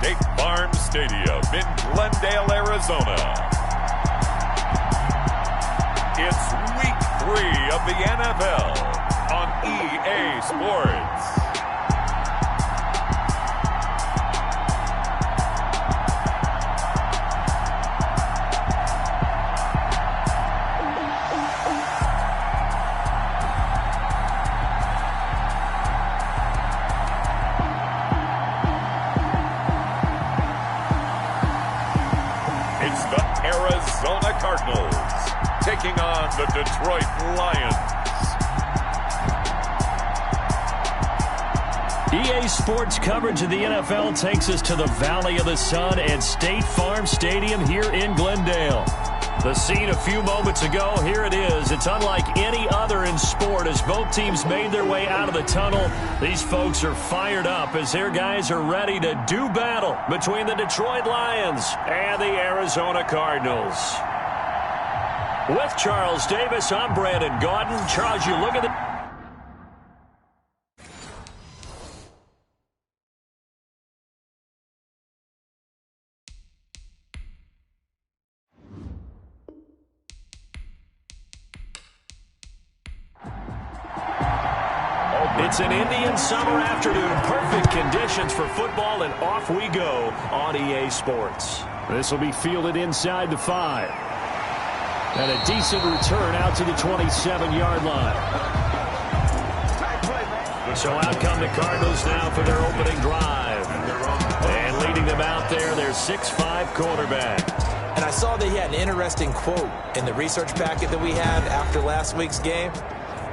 State Farm Stadium in Glendale, Arizona. It's Week 3 of the NFL on EA Sports. It's the Arizona Cardinals taking on the Detroit Lions. EA Sports coverage of the NFL takes us to the Valley of the Sun and State Farm Stadium here in Glendale. The scene a few moments ago, here it is. It's unlike any other in sport as both teams made their way out of the tunnel. These folks are fired up as their guys are ready to do battle between the Detroit Lions and the Arizona Cardinals. With Charles Davis, I'm Brandon Gaudin. Charles, you look at the... It's an Indian summer afternoon. Perfect conditions for football, and off we go on EA Sports. This will be fielded inside the 5. And a decent return out to the 27-yard line. So out come the Cardinals now for their opening drive. And leading them out there, their 6'5" quarterback. And I saw that he had an interesting quote in the research packet that we had after last week's game.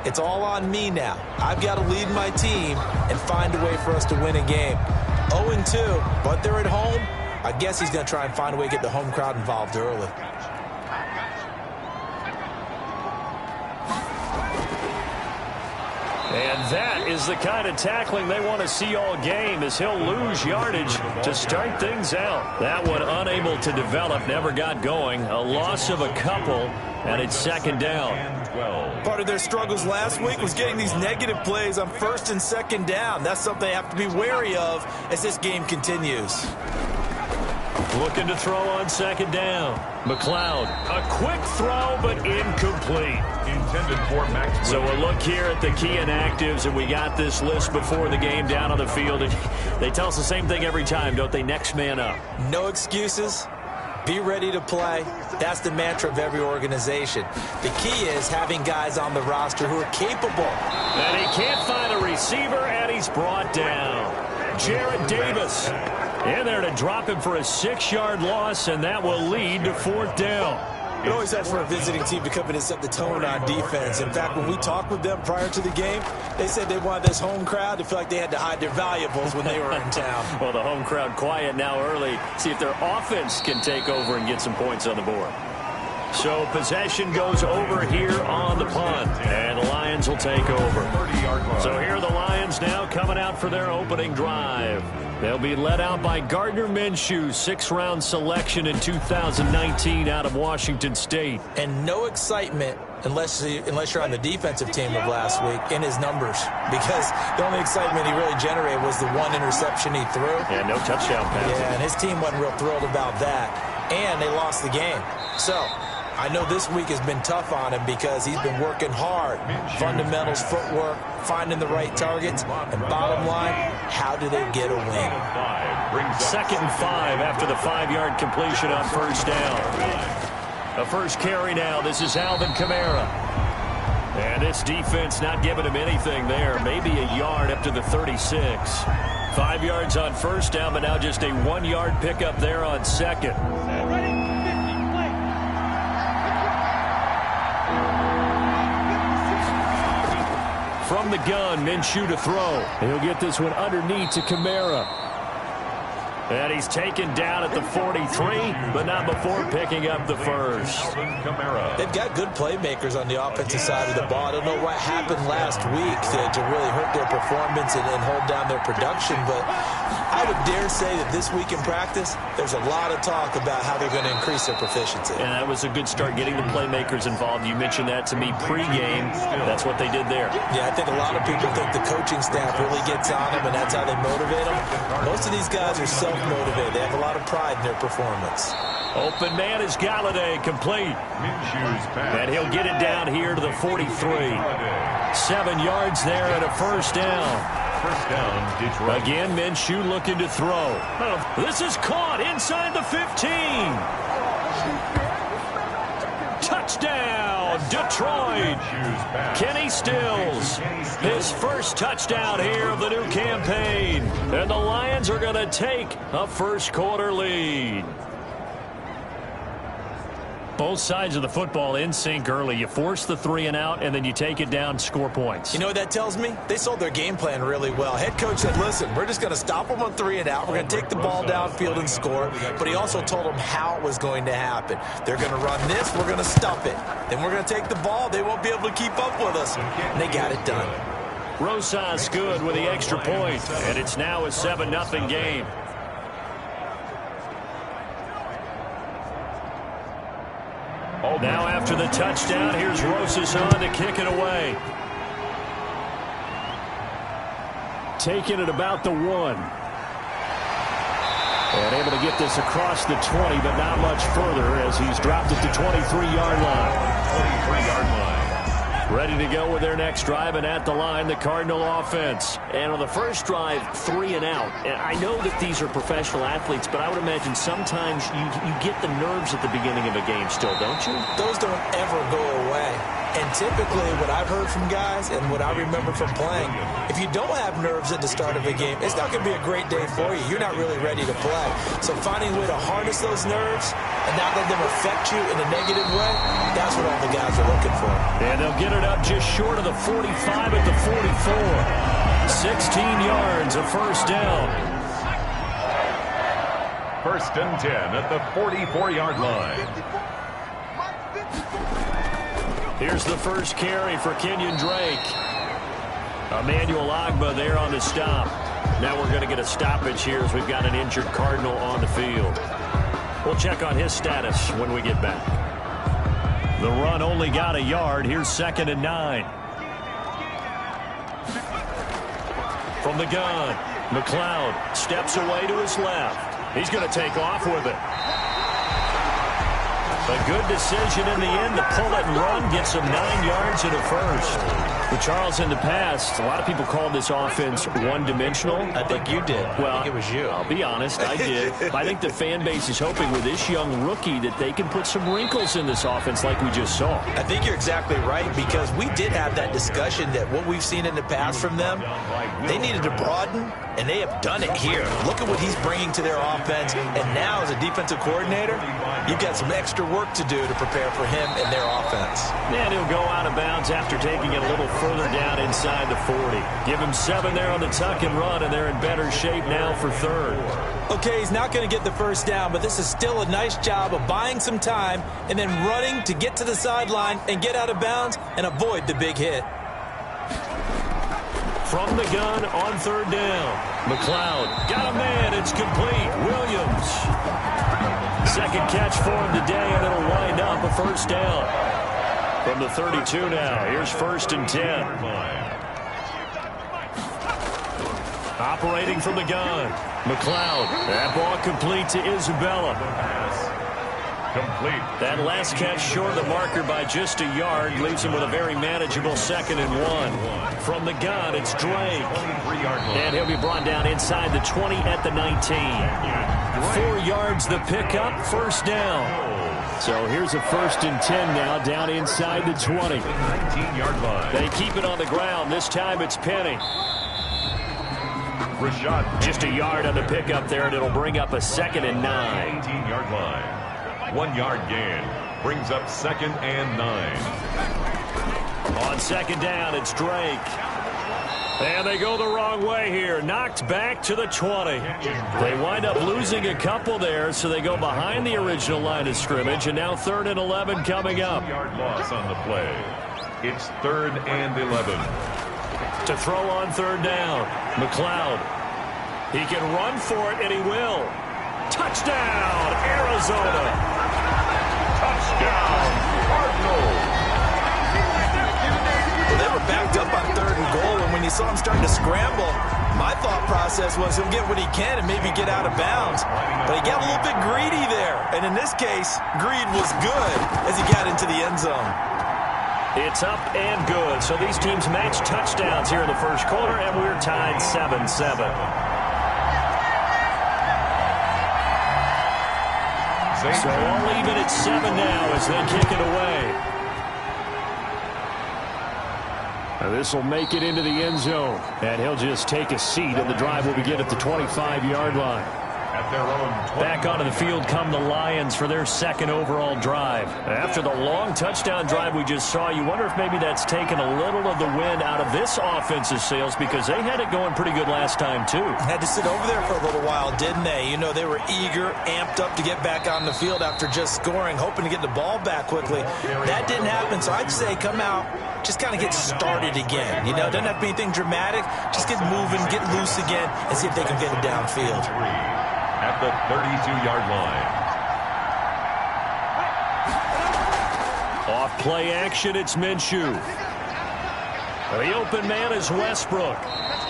It's all on me now. I've got to lead my team and find a way for us to win a game. 0-2, but they're at home. I guess he's going to try and find a way to get the home crowd involved early. And that is the kind of tackling they want to see all game as he'll lose yardage to start things out. That one unable to develop, never got going. A loss of a couple, and it's second down. Part of their struggles last week was getting these negative plays on first and second down. That's something they have to be wary of as this game continues. Looking to throw on second down. McLeod, a quick throw, but incomplete. Intended for Max. So a look here at the key inactives, and we got this list before the game down on the field. And they tell us the same thing every time, don't they? Next man up. No excuses. Be ready to play. That's the mantra of every organization. The key is having guys on the roster who are capable. And he can't find a receiver, and he's brought down. Jared Davis in there to drop him for a 6-yard loss, and that will lead to fourth down. It always helps for a visiting team to come in and set the tone on defense. In fact, when we talked with them prior to the game, they said they wanted this home crowd to feel like they had to hide their valuables when they were in town. Well, the home crowd quiet now early. See if their offense can take over and get some points on the board. So possession goes over here on the punt, and the Lions will take over. So here are the Lions now coming out for their opening drive. They'll be led out by Gardner Minshew, 6th-round selection in 2019 out of Washington State. And no excitement unless you're on the defensive team of last week in his numbers, because the only excitement he really generated was the one interception he threw. Yeah, no touchdown pass. Yeah, and his team wasn't real thrilled about that. And they lost the game. So I know this week has been tough on him because he's been working hard. Fundamentals, footwork, finding the right targets, and bottom line, how do they get a win? 2nd and 5 after the 5-yard completion on first down. A first carry now. This is Alvin Kamara. And this defense not giving him anything there. Maybe a yard up to the 36. 5 yards on first down, but now just a 1-yard pickup there on second. From the gun, Minshew to throw. He'll get this one underneath to Kamara. And he's taken down at the 43, but not before picking up the first. They've got good playmakers on the offensive side of the ball. I don't know what happened last week to really hurt their performance and hold down their production, but I would dare say that this week in practice, there's a lot of talk about how they're going to increase their proficiency. And that was a good start getting the playmakers involved. You mentioned that to me pregame. That's what they did there. Yeah, I think a lot of people think the coaching staff really gets on them, and that's how they motivate them. Most of these guys are self-motivated. They have a lot of pride in their performance. Open man is Galladay, complete. And he'll get it down here to the 43. 7 yards there and a first down. First down, Detroit. Again, Minshew looking to throw. This is caught inside the 15. Touchdown, Detroit. Kenny Stills, his first touchdown here of the new campaign. And the Lions are going to take a first quarter lead. Both sides of the football in sync early. You force the 3 and out, and then you take it down, score points. You know what that tells me? They sold their game plan really well. Head coach said, listen, we're just going to stop them on 3 and out. We're going to take the ball downfield and score. But he also told them how it was going to happen. They're going to run this. We're going to stop it. Then we're going to take the ball. They won't be able to keep up with us. And they got it done. Rosas good with the extra point, and it's now a 7-0 game. Now after the touchdown, here's Rosas on to kick it away. Taking it about the 1. And able to get this across the 20, but not much further as he's dropped it to 23-yard line. 23-yard line. Ready to go with their next drive, and at the line, the Cardinal offense. And on the first drive, 3 and out. And I know that these are professional athletes, but I would imagine sometimes you get the nerves at the beginning of a game still, don't you? Those don't ever go away. And typically what I've heard from guys and what I remember from playing, if you don't have nerves at the start of a game, it's not going to be a great day for you. You're not really ready to play. So finding a way to harness those nerves and not let them affect you in a negative way, that's what all the guys are looking for. And they'll get it up just short of the 45 at the 44. 16 yards, a first down. First and 10 at the 44-yard line. Here's the first carry for Kenyon Drake. Emmanuel Ogbah there on the stop. Now we're going to get a stoppage here as we've got an injured Cardinal on the field. We'll check on his status when we get back. The run only got a yard. Here's 2nd and 9. From the gun, McLeod steps away to his left. He's going to take off with it. A good decision in the end to pull it and run, get some 9 yards and a first. But Charles, in the past, a lot of people called this offense one-dimensional. I think you did. Well, I think it was you. I'll be honest, I did. I think the fan base is hoping with this young rookie that they can put some wrinkles in this offense like we just saw. I think you're exactly right, because we did have that discussion that what we've seen in the past from them, they needed to broaden, and they have done it here. Look at what he's bringing to their offense, and now as a defensive coordinator, you've got some extra work to do to prepare for him and their offense. And he'll go out of bounds after taking it a little further down inside the 40. Give him 7 there on the tuck and run, and they're in better shape now for 3rd. Okay, he's not going to get the first down, but this is still a nice job of buying some time and then running to get to the sideline and get out of bounds and avoid the big hit. From the gun on 3rd down. McLeod got a man. It's complete. Williams. 2nd catch for him today, and it'll wind up a first down. From the 32 now, here's 1st and 10. Operating from the gun. McLeod. That ball complete to Isabella. Complete. That last catch short of the marker by just a yard leaves him with a very manageable 2nd and 1. From the gun, it's Drake. And he'll be brought down inside the 20 at the 19. 4 yards the pickup, first down. So here's a 1st and 10 now, down inside the 20. 19-yard line. They keep it on the ground. This time it's Penny. Rashad. Just a yard on the pickup there, and it'll bring up a 2nd and 9. 18-yard line. 1 yard gain. Brings up 2nd and 9. On 2nd down, it's Drake. And they go the wrong way here. Knocked back to the 20. They wind up losing a couple there, so they go behind the original line of scrimmage, and now 3rd and 11 coming up. 2-yard loss on the play. It's 3rd and 11. To throw on 3rd down, McLeod. He can run for it, and he will. Touchdown, Arizona. Touchdown, Cardinals. Well, they were backed up on 3rd and goal, and when you saw him starting to scramble, my thought process was he'll get what he can and maybe get out of bounds. But he got a little bit greedy there. And in this case, greed was good as he got into the end zone. It's up and good. So these teams match touchdowns here in the first quarter, and we're tied 7-7. So all even at 7 now as they kick it away. Now this will make it into the end zone. And he'll just take a seat, and the drive will begin at the 25-yard line. At their own 20. Back onto the field come the Lions for their 2nd overall drive. After the long touchdown drive we just saw, you wonder if maybe that's taken a little of the wind out of this offense's sails, because they had it going pretty good last time, too. Had to sit over there for a little while, didn't they? You know, they were eager, amped up to get back on the field after just scoring, hoping to get the ball back quickly. That didn't happen, so I'd say come out, just kind of get started again. You know, doesn't have to be anything dramatic. Just get moving, get loose again, and see if they can get it downfield. At the 32-yard line. Off play action, it's Minshew. The open man is Westbrook.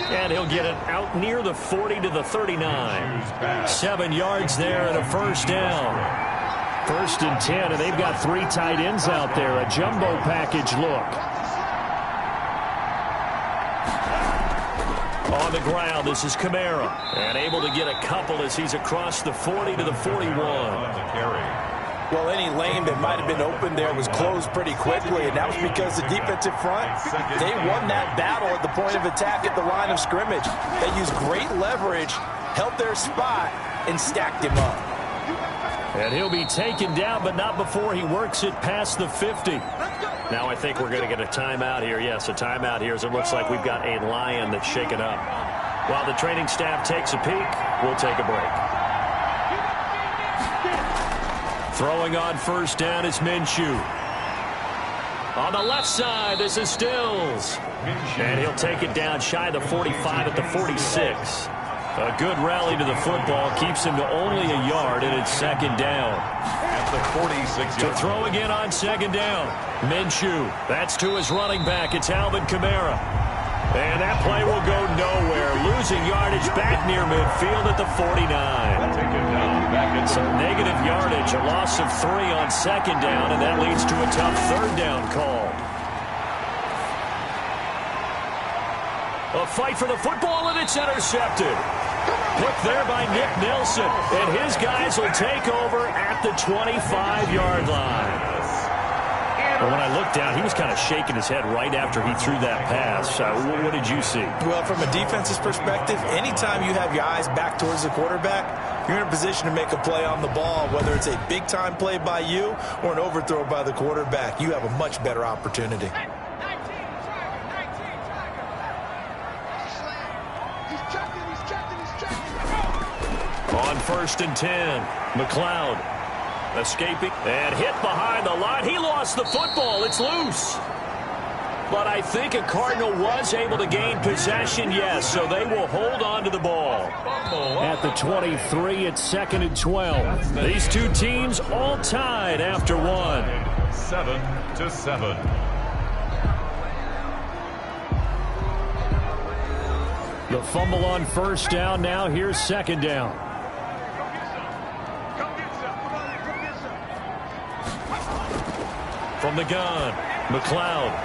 And he'll get it out near the 40 to the 39. 7 yards there and a first down. 1st and 10, and they've got 3 tight ends out there. A jumbo package look. On the ground, this is Kamara. And able to get a couple as he's across the 40 to the 41. Well, any lane that might have been open there was closed pretty quickly, and that was because the defensive front, they won that battle at the point of attack at the line of scrimmage. They used great leverage, held their spot, and stacked him up. And he'll be taken down, but not before he works it past the 50. Now I think we're going to get a timeout here. Yes, a timeout here as it looks like we've got a Lion that's shaken up. While the training staff takes a peek, we'll take a break. Throwing on first down is Minshew. On the left side, this is Stills. And he'll take it down shy of the 45 at the 46. A good rally to the football keeps him to only a yard, and it's 2nd down. At the 46. To throw again on 2nd down. Minshew. That's to his running back. It's Alvin Kamara. And that play will go nowhere. Losing yardage back near midfield at the 49. So negative yardage, a loss of 3 on 2nd down, and that leads to a tough 3rd down call. A fight for the football, and it's intercepted. Picked there by Nick Nelson, and his guys will take over at the 25-yard line. But when I looked down, he was kind of shaking his head right after he threw that pass. What did you see? Well, from a defense's perspective, anytime you have your eyes back towards the quarterback, you're in a position to make a play on the ball, whether it's a big-time play by you or an overthrow by the quarterback. You have a much better opportunity. On 1st and 10, McLeod escaping and hit behind the line. He lost the football. It's loose. But I think a Cardinal was able to gain possession, yes, so they will hold on to the ball. At the 23, it's 2nd and 12. These two teams all tied after one. 7-7. The fumble on first down. Now here's 2nd down. From the gun, McLeod.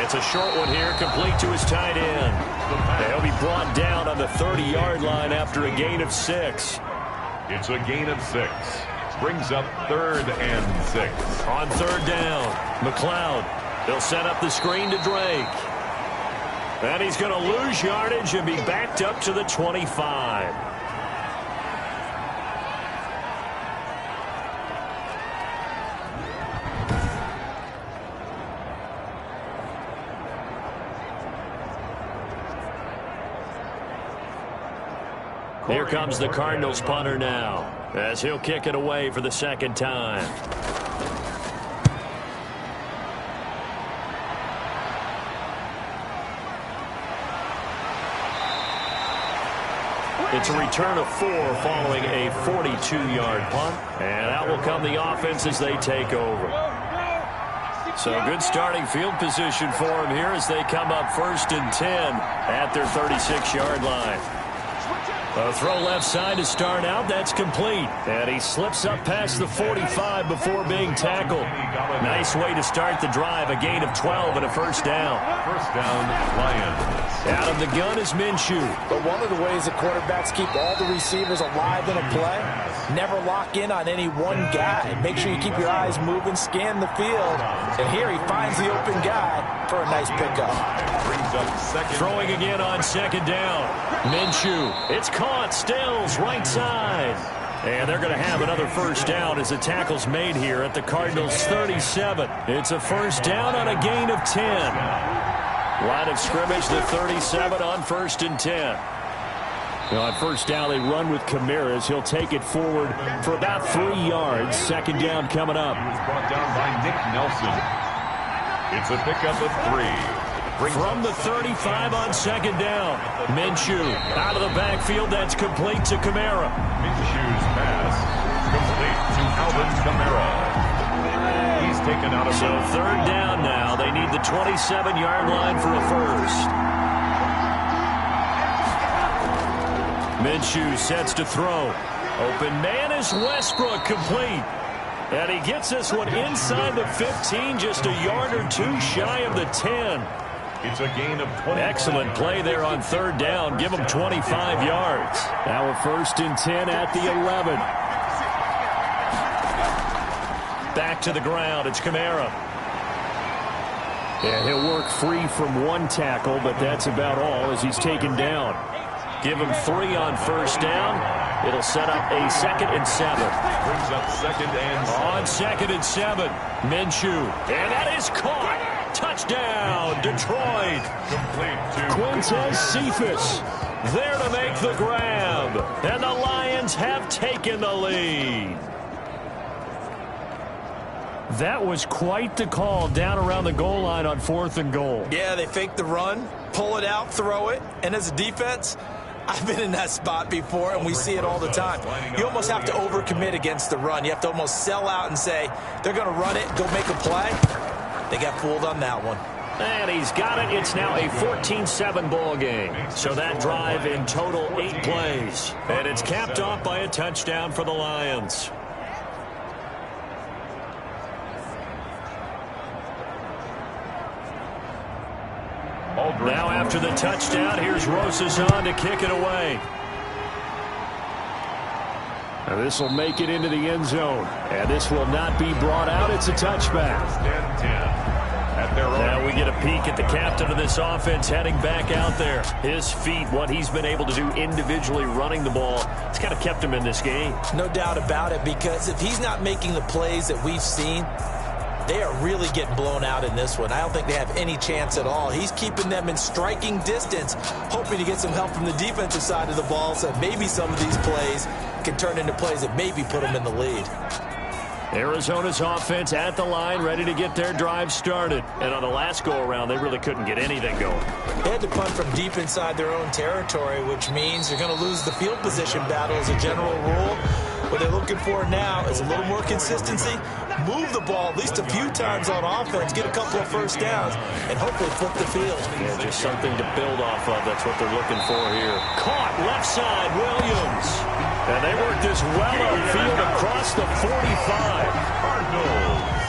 It's a short one here, complete to his tight end. They'll be brought down on the 30-yard line after a gain of 6. It's a gain of 6. Brings up 3rd and 6. On 3rd down, McLeod. They'll set up the screen to Drake. And he's going to lose yardage and be backed up to the 25. Here comes the Cardinals punter now, as he'll kick it away for the 2nd time. It's a return of 4 following a 42-yard punt. And out will come the offense as they take over. So good starting field position for them here as they come up 1st and 10 at their 36-yard line. A throw left side to start out. That's complete. And he slips up past the 45 before being tackled. Nice way to start the drive. A gain of 12 and a first down. First down, Lions. Out of the gun is Minshew. But one of the ways that quarterbacks keep all the receivers alive in a play, never lock in on any one guy. Make sure you keep your eyes moving, scan the field. And here he finds the open guy for a nice pickup. Brings up second. Throwing again on 2nd down. Minshew. It's caught. Stills right side. And they're going to have another first down as the tackle's made here at the Cardinals 37. It's a first down on a gain of 10. Line of scrimmage, the 37 on 1st and 10. On first down, they run with Kamara. He'll take it forward for about 3 yards. 2nd down coming up. He was brought down by Nick Nelson. It's a pickup of 3. From the 35 on 2nd down. Minshew out of the backfield. That's complete to Kamara. Minshew's pass complete to Alvin Kamara. He's taken out of So 3rd down now. They need the 27-yard line for a first. Minshew sets to throw. Open man is Westbrook, complete. And he gets this one inside the 15, just a yard or 2 shy of the 10. It's a gain of 20. Excellent play there on 3rd down. Give them 25 yards. Now a 1st and 10 at the 11. Back to the ground. It's Kamara. And he'll work free from 1 tackle, but that's about all as he's taken down. Give him 3 on 1st down. It'll set up a 2nd and 7. Brings up 2nd and 7. On 2nd and 7, Minshew. And that is caught. Touchdown, Detroit. Complete to Quintez Cephas there to make the grab. And the Lions have taken the lead. That was quite the call down around the goal line on 4th and goal. Yeah, they fake the run, pull it out, throw it. And as a defense, I've been in that spot before, and we see it all the time. You almost have to overcommit against the run. You have to almost sell out and say, they're going to run it, go make a play. They got fooled on that one. And he's got it. It's now a 14-7 ball game. So that drive in total 8 plays. And it's capped off by a touchdown for the Lions. Now after the touchdown, here's Rosas on to kick it away. And this will make it into the end zone. And this will not be brought out. It's a touchback. Now we get a peek at the captain of this offense heading back out there. His feet, what he's been able to do individually running the ball, it's kind of kept him in this game. No doubt about it, because if he's not making the plays that we've seen, they are really getting blown out in this one. I don't think they have any chance at all. He's keeping them in striking distance, hoping to get some help from the defensive side of the ball so maybe some of these plays can turn into plays that maybe put them in the lead. Arizona's offense at the line, ready to get their drive started. And on the last go-around, they really couldn't get anything going. They had to punt from deep inside their own territory, which means they're going to lose the field position battle as a general rule. What they're looking for now is a little more consistency, move the ball at least a few times on offense, get a couple of first downs, and hopefully flip the field. Yeah, just something to build off of. That's what they're looking for here. Caught left side, Williams. And they work this well upfield across the 45.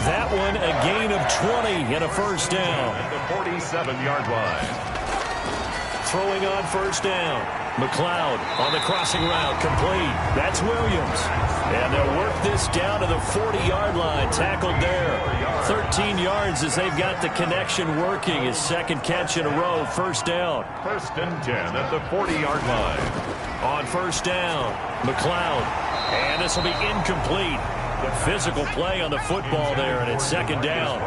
That one a gain of 20 and a first down. At the 47-yard line. Throwing on first down. McLeod on the crossing route, complete. That's Williams. And they'll work this down to the 40-yard line, tackled there. 13 yards as they've got the connection working. His 2nd catch in a row, first down. 1st and 10 at the 40-yard line. On first down, McLeod. And this will be incomplete. Physical play on the football there, and it's 2nd down.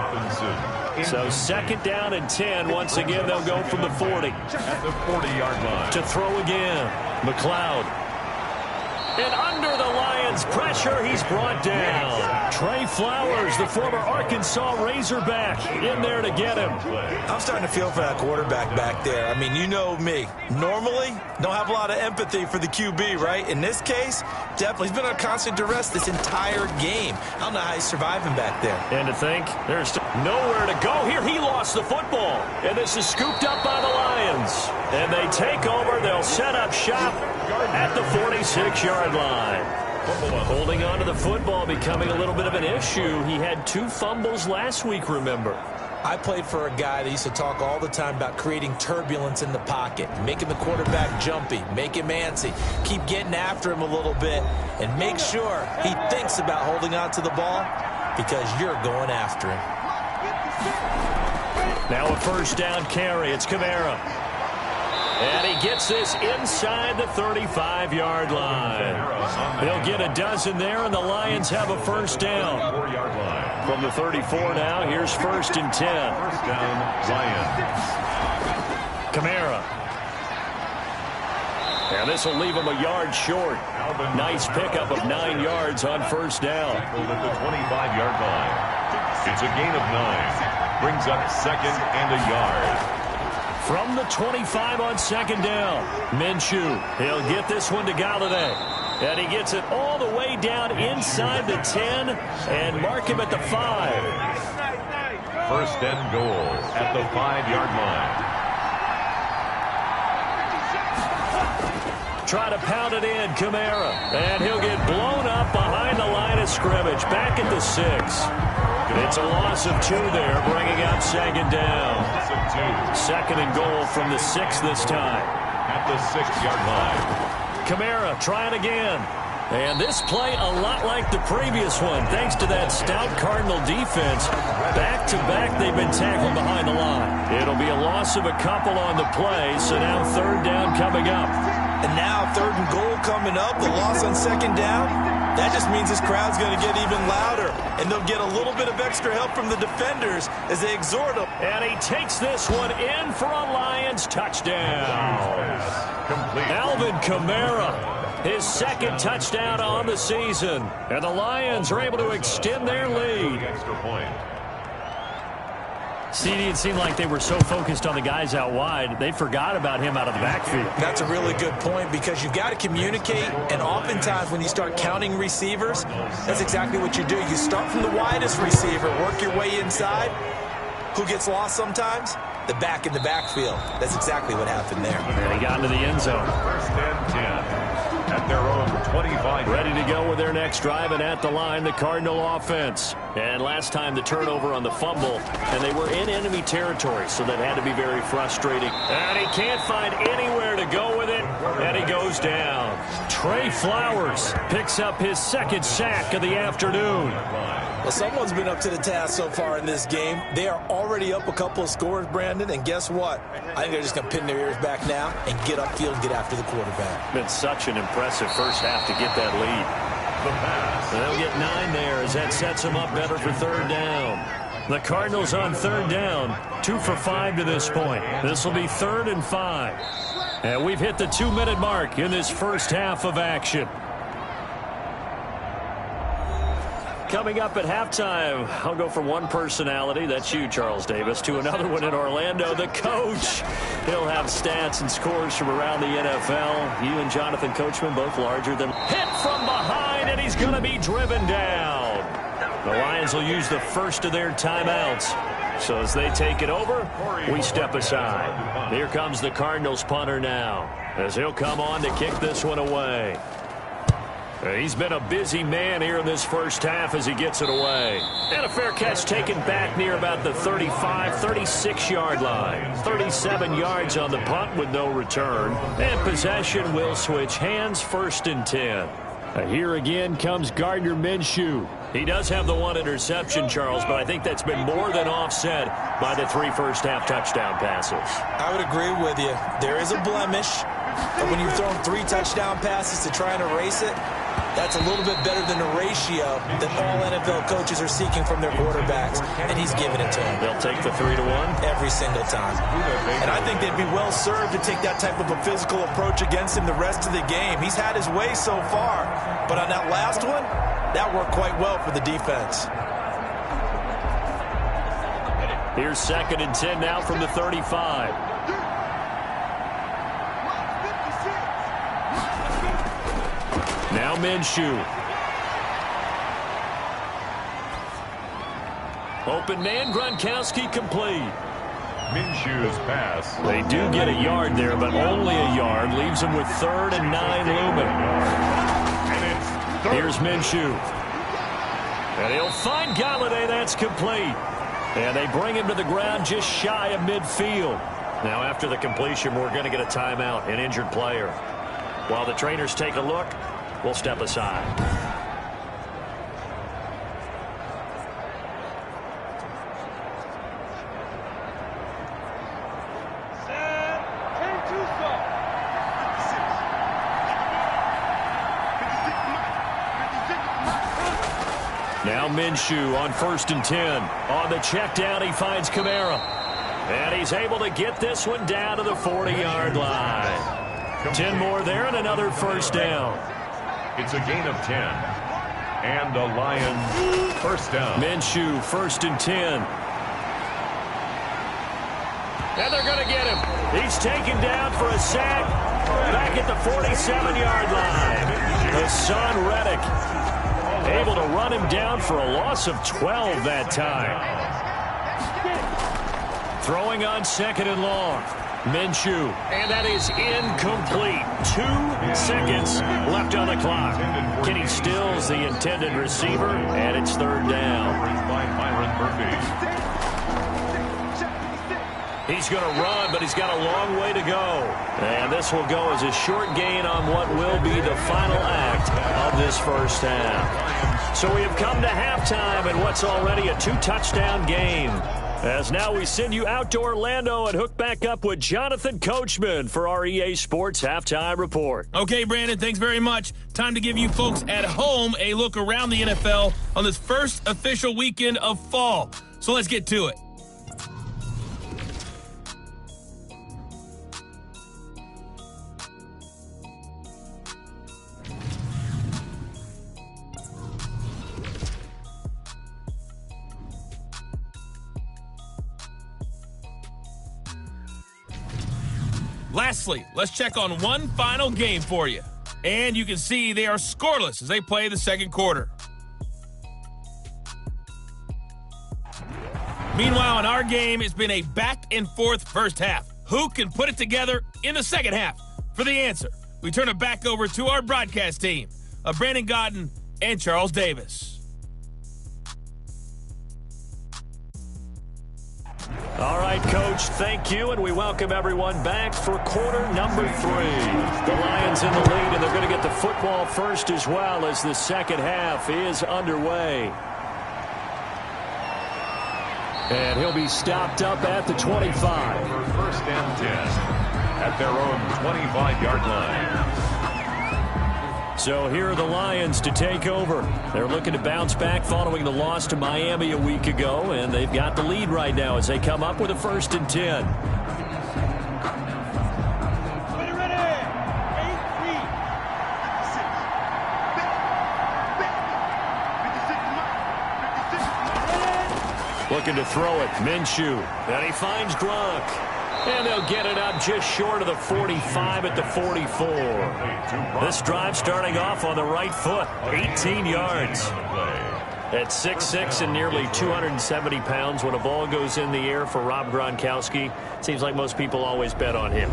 So 2nd down and 10. Once again, they'll go from the 40. At the 40-yard line. To throw again. McLeod. And under the Lions Lions pressure. He's brought down. Trey Flowers, the former Arkansas Razorback, in there to get him. I'm starting to feel for that quarterback back there. I mean, you know me. Normally, don't have a lot of empathy for the QB, right? In this case, definitely. He's been on constant duress this entire game. I don't know how he's surviving back there. And to think, there's nowhere to go here. He lost the football. And this is scooped up by the Lions. And they take over. They'll set up shop at the 46-yard line. Holding on to the football becoming a little bit of an issue. He had 2 fumbles last week, remember. I played for a guy that used to talk all the time about creating turbulence in the pocket, making the quarterback jumpy, make him antsy, keep getting after him a little bit, and make sure he thinks about holding on to the ball because you're going after him. Now a first down carry. It's Kamara. And he gets this inside the 35-yard line. They'll get a dozen there, and the Lions have a first down. From the 34 now, here's 1st and 10. First down, Lions. Kamara. And this will leave him a yard short. Nice pickup of 9 yards on first down. At the 25-yard line. It's a gain of 9. Brings up 2nd and a yard. From the 25 on 2nd down, Minshew. He'll get this one to Galladay. And he gets it all the way down inside the 10 and mark him at the 5. First and goal at the 5-yard line. Try to pound it in, Kamara. And he'll get blown up behind the line of scrimmage. Back at the 6. It's a loss of 2 there, bringing up 2nd down. 2nd and goal from the 6 this time. At the 6-yard line. Kamara trying again. And this play a lot like the previous one, thanks to that stout Cardinal defense. Back-to-back, they've been tackled behind the line. It'll be a loss of a couple on the play, so now 3rd down coming up. And now 3rd and goal coming up, the loss on 2nd down. That just means this crowd's going to get even louder, and they'll get a little bit of extra help from the defenders as they exhort them. And he takes this one in for a Lions touchdown. Alvin Kamara, his 2nd touchdown on the season. And the Lions are able to extend their lead. Extra point. CD, it seemed like they were so focused on the guys out wide, they forgot about him out of the backfield. That's a really good point because you've got to communicate, and oftentimes when you start counting receivers, that's exactly what you do. You start from the widest receiver, work your way inside. Who gets lost sometimes? The back in the backfield. That's exactly what happened there. And he got into the end zone. First and 10. At their own 25. Ready to go with their next drive, and at the line, the Cardinal offense. And last time, the turnover on the fumble, and they were in enemy territory, so that had to be very frustrating. And he can't find anywhere to go with it, and he goes down. Trey Flowers picks up his 2nd sack of the afternoon. Well, someone's been up to the task so far in this game. They are already up a couple of scores, Brandon, and guess what? I think they're just going to pin their ears back now and get upfield and get after the quarterback. Been such an impressive first half to get that lead. The pass. They'll get 9 there as that sets them up better for 3rd down. The Cardinals on 3rd down, 2 for 5 to this point. This will be 3rd and 5. And we've hit the 2-minute mark in this first half of action. Coming up at halftime, I'll go from one personality, that's you, Charles Davis, to another one in Orlando, the coach. He'll have stats and scores from around the NFL. You and Jonathan Coachman, both larger than... Hit from behind, and he's going to be driven down. The Lions will use the first of their timeouts. So as they take it over, we step aside. Here comes the Cardinals punter now, as he'll come on to kick this one away. He's been a busy man here in this first half as he gets it away. And a fair catch taken back near about the 35, 36-yard line. 37 yards on the punt with no return. And possession will switch hands, 1st and 10. Here again comes Gardner Minshew. He does have the 1 interception, Charles, but I think that's been more than offset by the 3 first-half touchdown passes. I would agree with you. There is a blemish, but when you've thrown 3 touchdown passes to try and erase it, that's a little bit better than the ratio that all NFL coaches are seeking from their quarterbacks, and he's giving it to them. They'll take the 3-1? Every single time. And I think they'd be well served to take that type of a physical approach against him the rest of the game. He's had his way so far, But on that last one, that worked quite well for the defense. Here's 2nd and 10 now from the 35. Now Minshew. Open man, Gronkowski complete. Minshew's pass. They do get a yard there, but only a yard. Leaves them with 3rd and 9 looming. Here's Minshew. And he'll find Galladay. That's complete. And they bring him to the ground just shy of midfield. Now, after the completion, we're going to get a timeout, an injured player. While the trainers take a look, we'll step aside. Now Minshew on 1st and 10. On the check down, he finds Kamara. And he's able to get this one down to the 40-yard line. 10 more there and another first down. It's a gain of 10. And a Lions first down. Minshew, 1st and 10. And they're going to get him. He's taken down for a sack. Back at the 47-yard line. Hassan Reddick able to run him down for a loss of 12 that time. Throwing on 2nd and long. Minshew, and that is incomplete. 2 seconds left on the clock. Kenny Stills, the intended receiver, and it's 3rd down. By Byron Murphy. He's going to run, but he's got a long way to go. And this will go as a short gain on what will be the final act of this first half. So we have come to halftime in what's already a 2-touchdown game. As now we send you out to Orlando and hook back up with Jonathan Coachman for our EA Sports Halftime Report. Okay, Brandon, thanks very much. Time to give you folks at home a look around the NFL on this first official weekend of fall. So let's get to it. Lastly, let's check on one final game for you. And you can see they are scoreless as they play the second quarter. Meanwhile, in our game, it's been a back-and-forth first half. Who can put it together in the second half? For the answer, we turn it back over to our broadcast team of Brandon Godden and Charles Davis. All right, Coach, thank you, and we welcome everyone back for quarter number 3. The Lions in the lead, and they're going to get the football first as well as the second half is underway. And he'll be stopped up at the 25. First and 10 at their own 25-yard line. So here are the Lions to take over. They're looking to bounce back following the loss to Miami a week ago, and they've got the lead right now as they come up with a 1st and 10. Looking to throw it, Minshew. And he finds Gronk. And they'll get it up just short of the 45 at the 44. This drive starting off on the right foot, 18 yards. At 6'6" and nearly 270 pounds, when a ball goes in the air for Rob Gronkowski, it seems like most people always bet on him.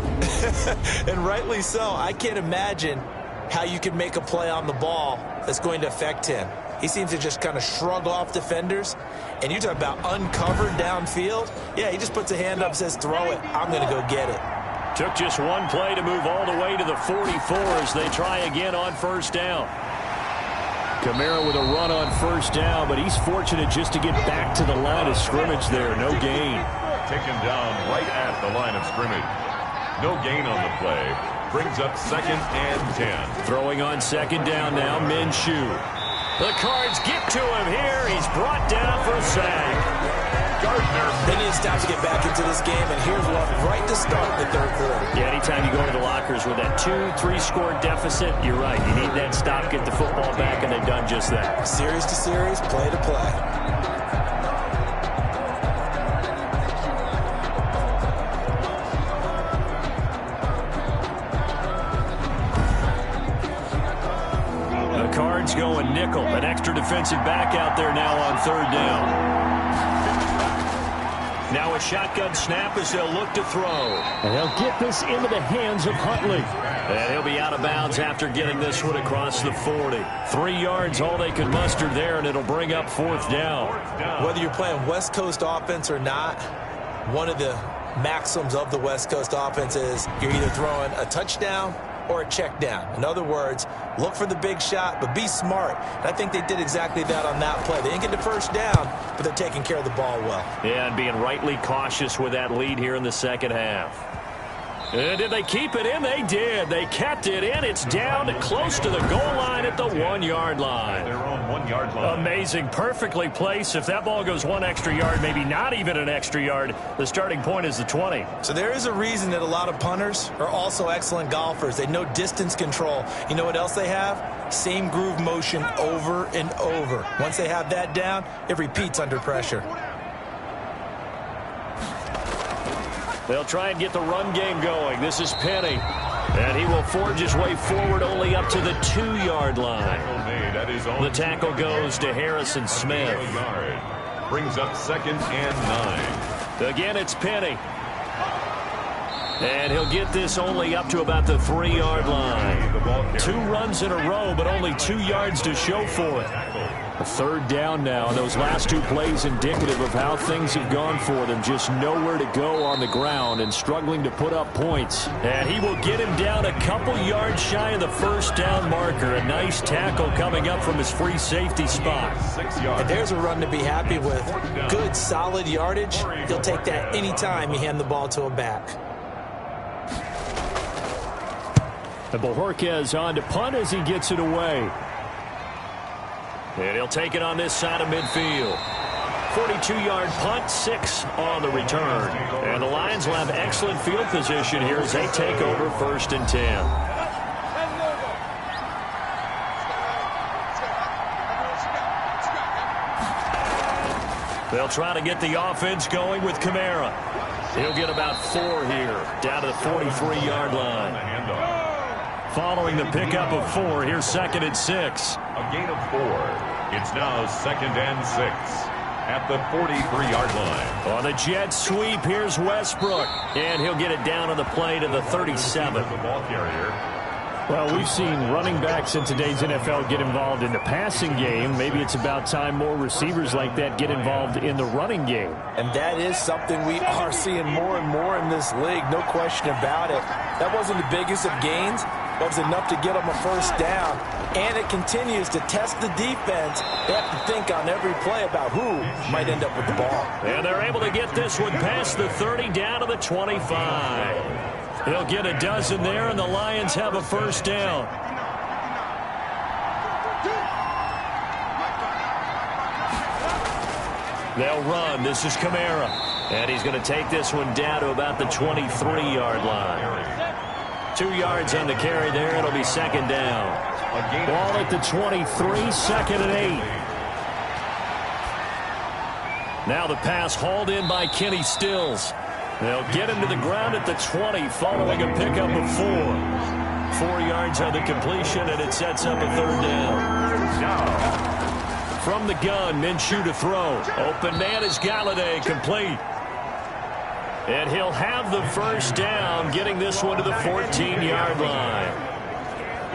And rightly so. I can't imagine how you can make a play on the ball that's going to affect him. He seems to just kind of shrug off defenders. And you talk about uncovered downfield. Yeah, he just puts a hand up, says, throw it. I'm going to go get it. Took just one play to move all the way to the 44 as they try again on first down. Kamara with a run on first down, but he's fortunate just to get back to the line of scrimmage there. No gain. Taken down right at the line of scrimmage. No gain on the play. Brings up 2nd and 10. Throwing on 2nd down now, Minshew. The Cards get to him here. He's brought down for a sack. They need to stop to get back into this game, and here's one right to start the third quarter. Yeah, anytime you go to the lockers with that 2-3 score deficit, you're right. You need that stop, get the football back, and they've done just that. Series to series, play to play. The Cards going nickel. An extra defensive back out there now on third down. Now a shotgun snap as they'll look to throw. And they'll get this into the hands of Huntley. And he'll be out of bounds after getting this one across the 40. 3 yards, all they could muster there, and it'll bring up fourth down. Whether you're playing West Coast offense or not, one of the maxims of the West Coast offense is you're either throwing a touchdown or a check down. In other words, look for the big shot, but be smart. And I think they did exactly that on that play. They didn't get the first down, but they're taking care of the ball well. Yeah, and being rightly cautious with that lead here in the second half. And did they keep it in? They did. They kept it in. It's down close to the goal line at the 1-yard line. Their own 1-yard line. Amazing. Perfectly placed. If that ball goes 1 extra yard, maybe not even an extra yard, the starting point is the 20. So there is a reason that a lot of punters are also excellent golfers. They know distance control. You know what else they have? Same groove motion over and over. Once they have that down, it repeats under pressure. They'll try and get the run game going. This is Penny. And he will forge his way forward only up to the 2-yard line. The tackle goes to Harrison Smith. Brings up 2nd and 9. Again, it's Penny. And he'll get this only up to about the 3-yard line. 2 runs in a row, but only 2 yards to show for it. A third down now, and those last 2 plays indicative of how things have gone for them. Just nowhere to go on the ground and struggling to put up points. And he will get him down a couple yards shy of the first down marker. A nice tackle coming up from his free safety spot. And there's a run to be happy with. Good, solid yardage. He'll take that anytime you hand the ball to a back. And Bojorquez on to punt as he gets it away. And he'll take it on this side of midfield. 42-yard punt, 6 on the return. And the Lions will have excellent field position here as they take over 1st and 10. They'll try to get the offense going with Kamara. He'll get about 4 here, down to the 43-yard line. Following the pickup of 4, here's 2nd and 6. A gain of 4. It's now 2nd and 6 at the 43-yard line. On the jet sweep, here's Westbrook. And he'll get it down on the play to the 37. The ball carrier. Well, we've seen running backs in today's NFL get involved in the passing game. Maybe it's about time more receivers like that get involved in the running game. And that is something we are seeing more and more in this league, no question about it. That wasn't the biggest of gains. That was enough to get them a first down. And it continues to test the defense. They have to think on every play about who might end up with the ball. And they're able to get this one past the 30 down to the 25. They'll get a dozen there, and the Lions have a first down. They'll run. This is Kamara. And he's going to take this one down to about the 23-yard line. 2 yards on the carry there. It'll be 2nd down. Ball at the 23, 2nd and 8. Now the pass hauled in by Kenny Stills. They'll get him to the ground at the 20 following a pickup of 4. 4 yards on the completion, and it sets up a third down. From the gun, Minshew to throw. Open man is Galladay, complete. And he'll have the first down, getting this one to the 14-yard line.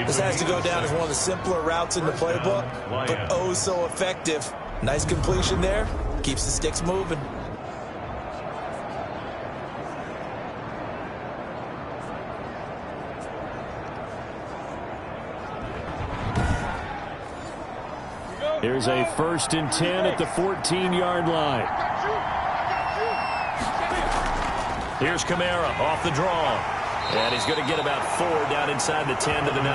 This has to go down as one of the simpler routes in the playbook, but oh so effective. Nice completion there. Keeps the sticks moving. Here's a 1st and 10 at the 14-yard line. Here's Kamara off the draw. And he's going to get about 4 down inside the 10 to the 9.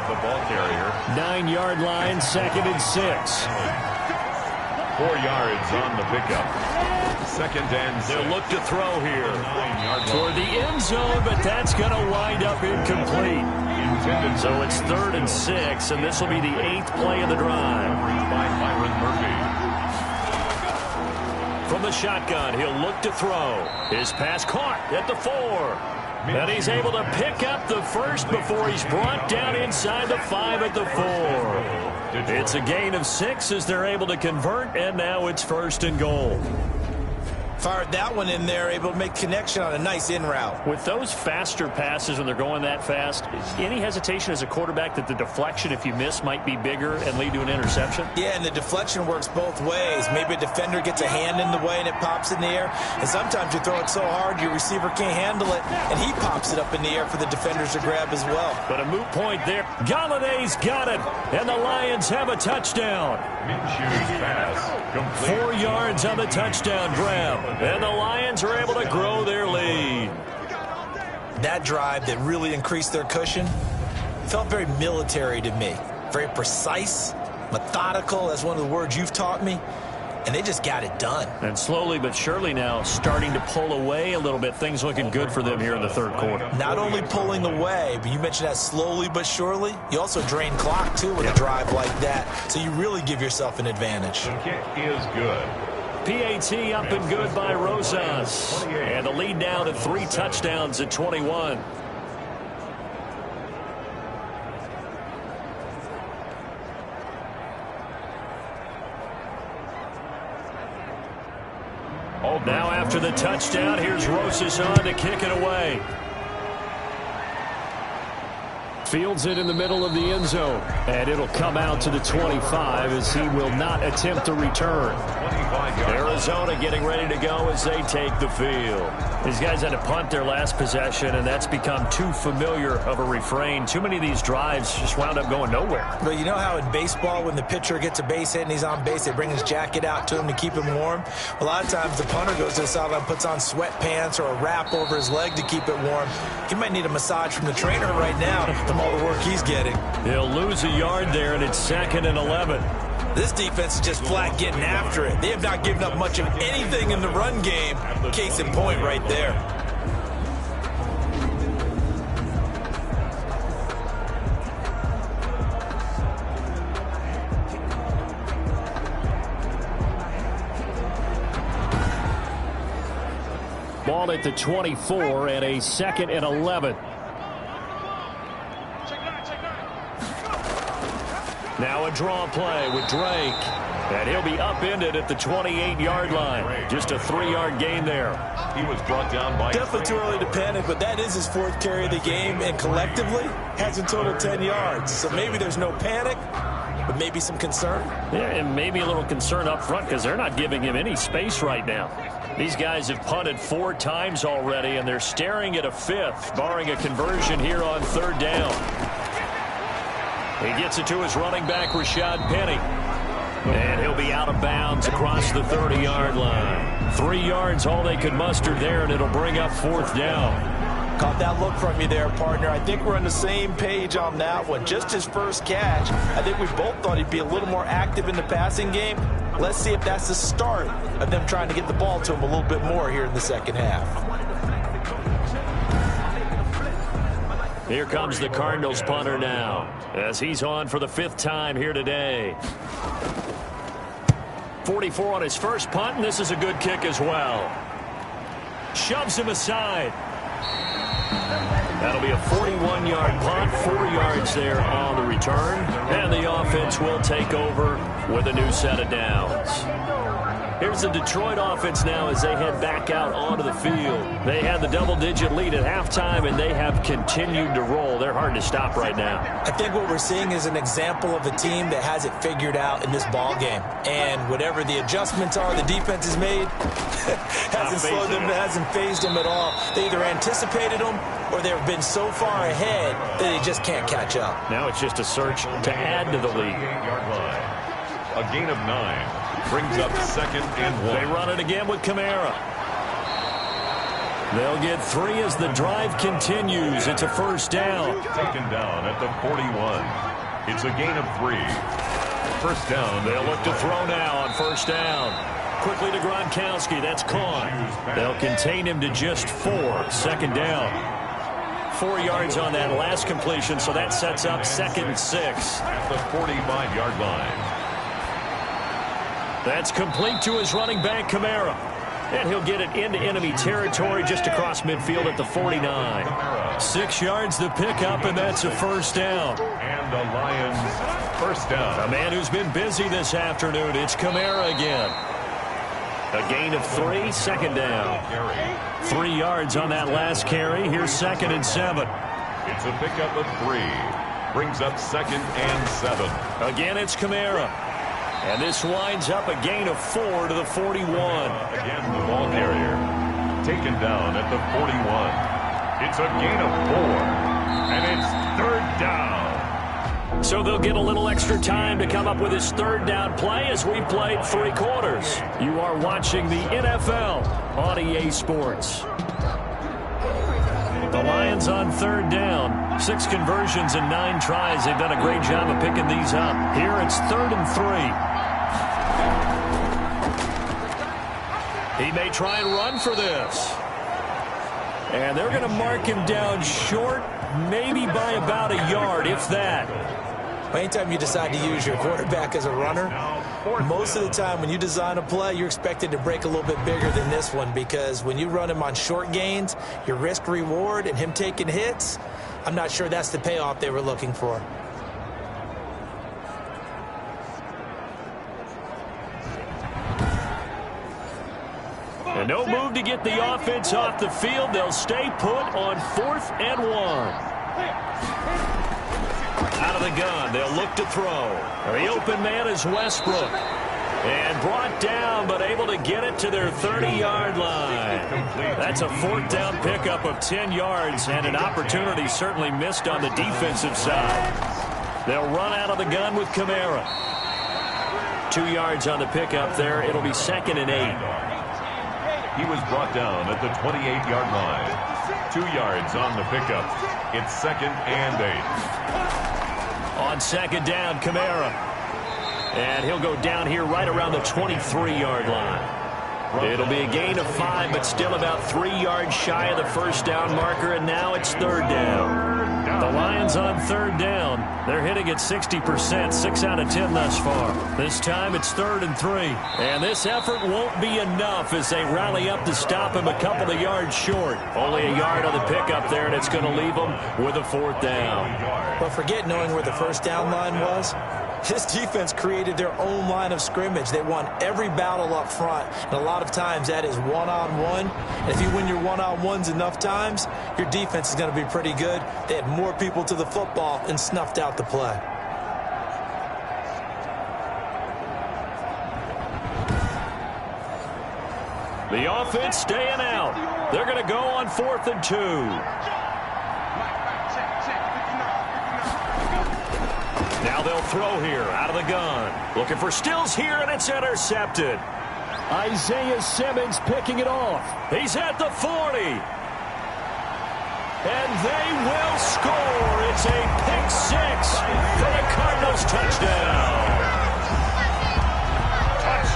The ball carrier. 9-yard line, 2nd and 6. 4 yards on the pickup. second and 6. They'll look to throw here toward the end zone, but that's going to wind up incomplete. So it's 3rd and 6, and this will be the 8th play of the drive. By Byron Murphy. From the shotgun, he'll look to throw. His pass caught at the 4. And he's able to pick up the first before he's brought down inside the 5 at the 4. It's a gain of 6 as they're able to convert, and now it's 1st and goal. Fired that one in there, able to make connection on a nice in route. With those faster passes when they're going that fast, any hesitation as a quarterback that the deflection, if you miss, might be bigger and lead to an interception? Yeah, and the deflection works both ways. Maybe a defender gets a hand in the way and it pops in the air. And sometimes you throw it so hard your receiver can't handle it, and he pops it up in the air for the defenders to grab as well. But a moot point there. Galladay's got it, and the Lions have a touchdown. Minshew's pass complete. 4 yards on the touchdown grab. And the Lions are able to grow their lead. That drive that really increased their cushion felt very military to me. Very precise, methodical, that's one of the words you've taught me. And they just got it done. And slowly but surely now starting to pull away a little bit. Things looking good for them here in the 3rd quarter. Not only pulling away, but you mentioned that slowly but surely. You also drain clock, too, with a drive like that. So you really give yourself an advantage. The kick is good. PAT up and good by Rosas. And the lead now to 3 touchdowns at 21. Now after the touchdown, here's Rosas on to kick it away. Fields it in the middle of the end zone. And it'll come out to the 25 as he will not attempt to return. Arizona getting ready to go as they take the field. These guys had to punt their last possession, and that's become too familiar of a refrain. Too many of these drives just wound up going nowhere. But you know how in baseball, when the pitcher gets a base hit and he's on base, they bring his jacket out to him to keep him warm? A lot of times the punter goes to the sideline, puts on sweatpants or a wrap over his leg to keep it warm. He might need a massage from the trainer right now from all the work he's getting. He'll lose a yard there, and it's 2nd and 11. This defense is just flat getting after it. They have not given up much of anything in the run game. Case in point right there. Ball at the 24 and a 2nd and 11. Now a draw play with Drake. And he'll be upended at the 28-yard line. Just a 3-yard gain there. He was brought down by... Definitely too early to panic, but that is his 4th carry of the game, and collectively has a total 10 yards. So maybe there's no panic, but maybe some concern. Yeah, and maybe a little concern up front because they're not giving him any space right now. These guys have punted 4 times already, and they're staring at a 5th, barring a conversion here on 3rd down. He gets it to his running back, Rashad Penny. And he'll be out of bounds across the 30-yard line. 3 yards, all they could muster there, and it'll bring up 4th down. Caught that look from you there, partner. I think we're on the same page on that one. Just his first catch. I think we both thought he'd be a little more active in the passing game. Let's see if that's the start of them trying to get the ball to him a little bit more here in the second half. Here comes the Cardinals punter now, as he's on for the 5th time here today. 44 on his first punt, and this is a good kick as well. Shoves him aside. That'll be a 41-yard punt, 4 yards there on the return. And the offense will take over with a new set of downs. Here's the Detroit offense now as they head back out onto the field. They had the double-digit lead at halftime, and they have continued to roll. They're hard to stop right now. I think what we're seeing is an example of a team that has it figured out in this ball game. And whatever the adjustments are the defense has made, hasn't slowed them, hasn't phased them at all. They either anticipated them or they've been so far ahead that they just can't catch up. Now it's just a search to add to the lead. A gain of 9 brings up 2nd and 1. They run it again with Kamara. They'll get 3 as the drive continues. It's a 1st down. Taken down at the 41. It's a gain of 3. 1st down. They'll look to throw now on 1st down. quickly to Gronkowski. That's caught. They'll contain him to just 4. Second down. 4 yards on that last completion, so that sets up 2nd and 6. At the 45-yard line. That's complete to his running back, Kamara. And he'll get it into enemy territory just across midfield at the 49. 6 yards the pickup, and that's a first down. And the Lions first down. A man who's been busy this afternoon. It's Kamara again. A gain of 3, second down. 3 yards on that last carry. Here's 2nd and 7. It's a pickup of 3. Brings up 2nd and 7. Again, it's Kamara. And this winds up a gain of 4 to the 41. Again, the ball carrier taken down at the 41. It's a gain of 4. And it's 3rd down. So they'll get a little extra time to come up with his 3rd down play as we've played 3 quarters. You are watching the NFL on EA Sports. The Lions on 3rd down. 6 conversions and 9 tries. They've done a great job of picking these up. Here it's 3rd and 3. He may try and run for this. And they're going to mark him down short, maybe by about a yard, if that. Anytime you decide to use your quarterback as a runner, most of the time when you design a play, you're expected to break a little bit bigger than this one, because when you run him on short gains, your risk-reward and him taking hits, I'm not sure that's the payoff they were looking for. And no move to get the offense off the field. They'll stay put on 4th and 1. Out of the gun, they'll look to throw. The open man is Westbrook. And brought down, but able to get it to their 30-yard line. That's a 4th down pickup of 10 yards, and an opportunity certainly missed on the defensive side. They'll run out of the gun with Kamara. 2 yards on the pickup there. It'll be 2nd and 8. He was brought down at the 28-yard line. 2 yards on the pickup. It's 2nd and 8. On 2nd down, Kamara. And he'll go down here right around the 23-yard line. It'll be a gain of 5, but still about 3 yards shy of the 1st down marker, and now it's 3rd down. The Lions on 3rd down. They're hitting at 60%, 6 out of 10 thus far. This time it's 3rd and 3. And this effort won't be enough as they rally up to stop him a couple of yards short. Only a yard on the pickup there, and it's going to leave them with a 4th down. But forget knowing where the 1st down line was. This defense created their own line of scrimmage. They won every battle up front, and a lot of times that is one-on-one. And if you win your one-on-ones enough times, your defense is going to be pretty good. They had more people to the football and snuffed out the play. The offense staying out. They're going to go on 4th and 2. Now they'll throw here out of the gun. Looking for Stills here, and it's intercepted. Isaiah Simmons picking it off. He's at the 40. And they will score. It's a pick 6 for the Cardinals touchdown.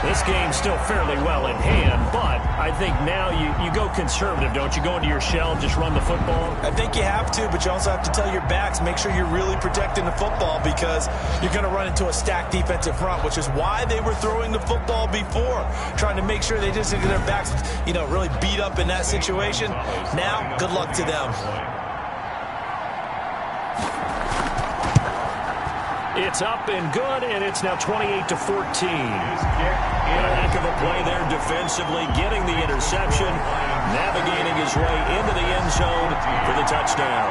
This game's still fairly well in hand, but I think now you go conservative, don't you? Go into your shell and just run the football? I think you have to, but you also have to tell your backs, make sure you're really protecting the football, because you're going to run into a stacked defensive front, which is why they were throwing the football before, trying to make sure they just get their backs, really beat up in that situation. Now, good luck to them. It's up and good, and it's now 28-14. A heck of a play there defensively, getting the interception, navigating his way into the end zone for the touchdown.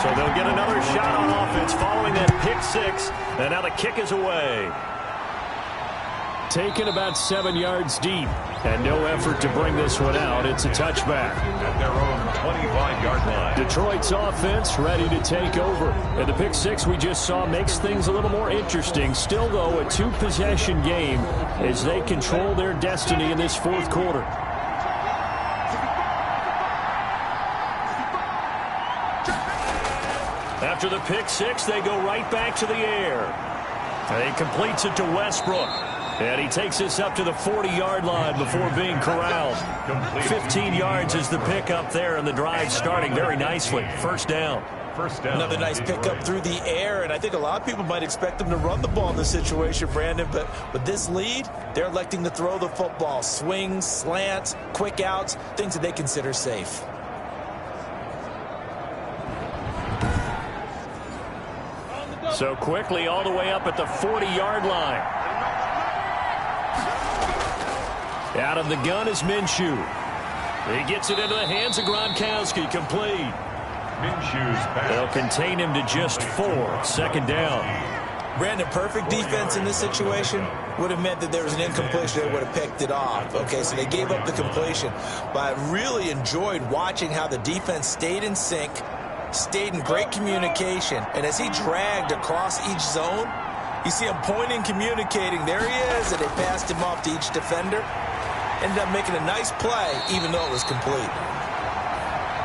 So they'll get another shot on offense following that pick 6, and now the kick is away. Taken about 7 yards deep, and no effort to bring this one out. It's a touchback. At their own 25-yard line. Detroit's offense ready to take over. And the pick 6 we just saw makes things a little more interesting. Still, though, a 2-possession game as they control their destiny in this 4th quarter. After the pick six, they go right back to the air. He completes it to Westbrook. And he takes this up to the 40-yard line before being corralled. 15 yards is the pickup there, and the drive starting very nicely. First down. Another nice pickup through the air, and I think a lot of people might expect them to run the ball in this situation, Brandon, but with this lead, they're electing to throw the football. Swings, slants, quick outs, things that they consider safe. So quickly all the way up at the 40-yard line. Out of the gun is Minshew. He gets it into the hands of Gronkowski, complete. They'll contain him to just 4. Second down. Brandon, perfect defense in this situation would have meant that there was an incompletion. They would have picked it off. Okay, so they gave up the completion. But I really enjoyed watching how the defense stayed in sync, stayed in great communication. And as he dragged across each zone, you see him pointing, communicating. There he is, and they passed him off to each defender. Ended up making a nice play, even though it was complete.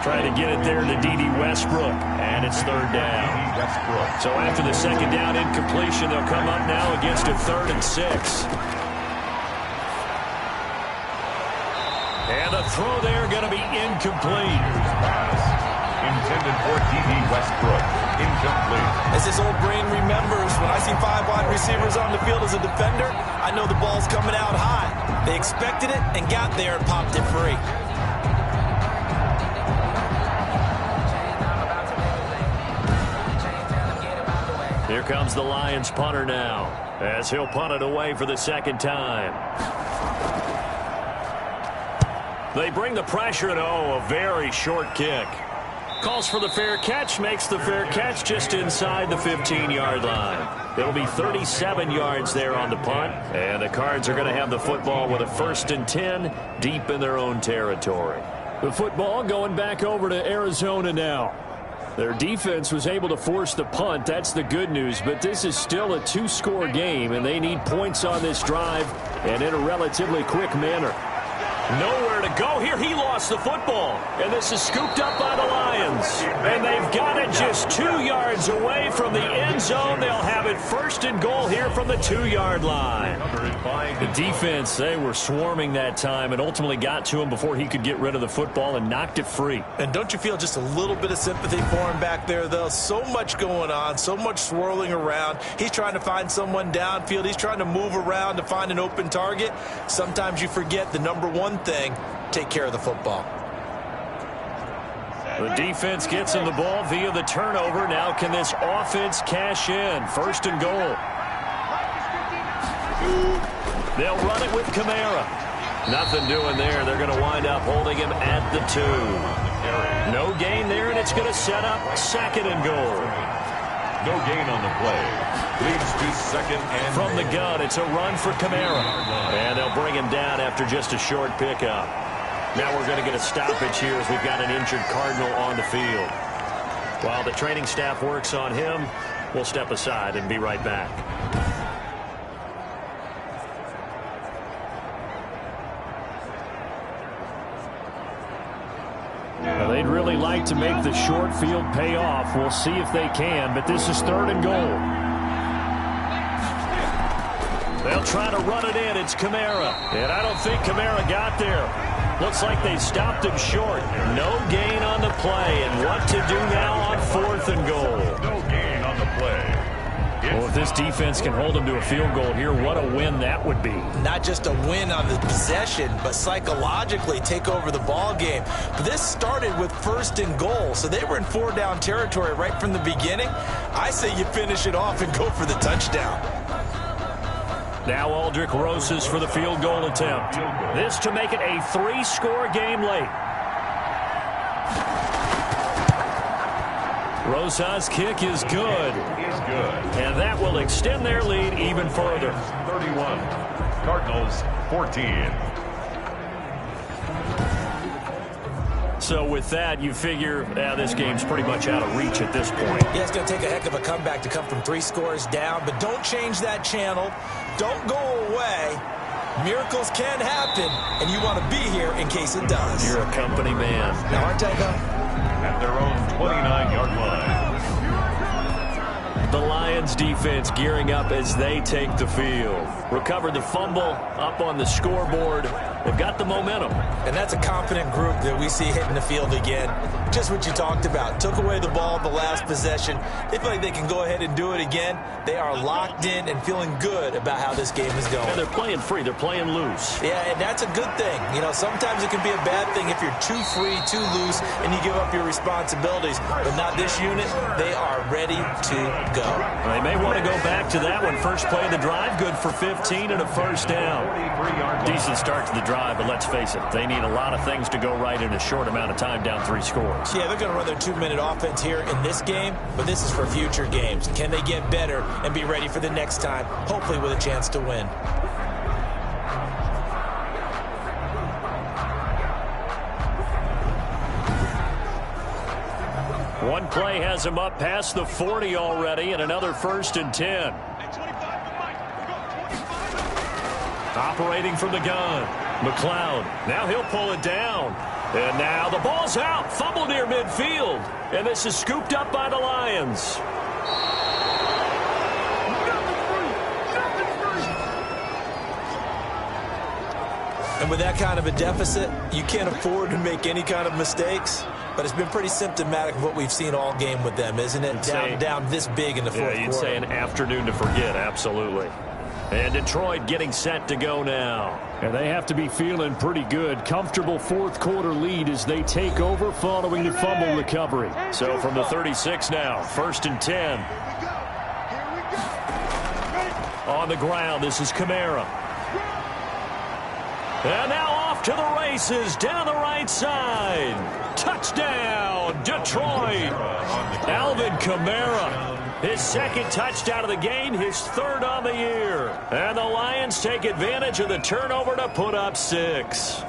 Trying to get it there to D.D. Westbrook, and it's third down. So after the second down incompletion, they'll come up now against a 3rd and 6. And the throw there going to be incomplete. Intended for D.D. Westbrook. Incomplete. As his old brain remembers, when I see 5 wide receivers on the field as a defender, I know the ball's coming out high. They expected it and got there and popped it free. Here comes the Lions punter now, as he'll punt it away for the second time. They bring the pressure, and a very short kick. Calls for the fair catch, makes the fair catch just inside the 15-yard line. It'll be 37 yards there on the punt, and the Cards are going to have the football with a 1st and 10 deep in their own territory. The football going back over to Arizona now. Their defense was able to force the punt. That's the good news, but this is still a 2-score game, and they need points on this drive and in a relatively quick manner. Nowhere to go here. He lost the football, and this is scooped up by the Lions. And they've got it just 2 yards away from the end zone. They'll have it 1st and goal here from the 2-yard line. The defense, they were swarming that time and ultimately got to him before he could get rid of the football and knocked it free. And don't you feel just a little bit of sympathy for him back there, though? So much going on, so much swirling around. He's trying to find someone downfield. He's trying to move around to find an open target. Sometimes you forget the number one thing: take care of the football. The defense gets him the ball via the turnover. Now can this offense cash in? 1st and goal. They'll run it with Kamara. Nothing doing there. They're going to wind up holding him at the 2. No gain there, and it's going to set up 2nd and goal. No gain on the play. Leads to 2nd and from the gun. It's a run for Kamara. And they'll bring him down after just a short pickup. Now we're going to get a stoppage here as we've got an injured Cardinal on the field. While the training staff works on him, we'll step aside and be right back. Now, they'd really like to make the short field pay off. We'll see if they can, but this is 3rd and goal. They'll try to run it in. It's Kamara. And I don't think Kamara got there. Looks like they stopped him short. No gain on the play. And what to do now on 4th and goal? No gain on the play. Well, if this defense can hold them to a field goal here, what a win that would be. Not just a win on the possession, but psychologically take over the ball game. But this started with 1st and goal, so they were in 4-down territory right from the beginning. I say you finish it off and go for the touchdown. Now Aldrick Rosas for the field goal attempt. This to make it a 3-score game late. Rosas' kick is good. And that will extend their lead even further. 31. Cardinals 14. So with that, you figure this game's pretty much out of reach at this point. Yeah, it's going to take a heck of a comeback to come from 3 scores down, but don't change that channel. Don't go away. Miracles can happen, and you want to be here in case it does. You're a company man. Now, aren't I, though? At their own 29-yard line. The Lions defense gearing up as they take the field. Recovered the fumble, up on the scoreboard. They've got the momentum. And that's a confident group that we see hitting the field again. Just what you talked about. Took away the ball the last possession. They feel like they can go ahead and do it again. They are locked in and feeling good about how this game is going. And they're playing free. They're playing loose. Yeah, and that's a good thing. You know, sometimes it can be a bad thing if you're too free, too loose, and you give up your responsibilities. But not this unit. They are ready to go. They may want to go back to that one. First play of the drive, good for 15 and a first down. Decent start to the drive, but let's face it, they need a lot of things to go right in a short amount of time, down 3 scores. Yeah, they're going to run their 2-minute offense here in this game, but this is for future games. Can they get better and be ready for the next time, hopefully with a chance to win? One play has him up past the 40 already, and another 1st and 10. Operating from the gun, McLeod. Now he'll pull it down. And now the ball's out. Fumble near midfield. And this is scooped up by the Lions. And with that kind of a deficit, you can't afford to make any kind of mistakes. But it's been pretty symptomatic of what we've seen all game with them, isn't it? Down this big in the fourth quarter. Yeah, you'd say an afternoon to forget, absolutely. And Detroit getting set to go now. And they have to be feeling pretty good. Comfortable fourth quarter lead as they take over following the fumble recovery. So from the 36 now, 1st and 10. On the ground, this is Kamara. And now off to the races down the right side. Touchdown, Detroit. Alvin Kamara. His 2nd touchdown of the game, his 3rd on the year. And the Lions take advantage of the turnover to put up 6.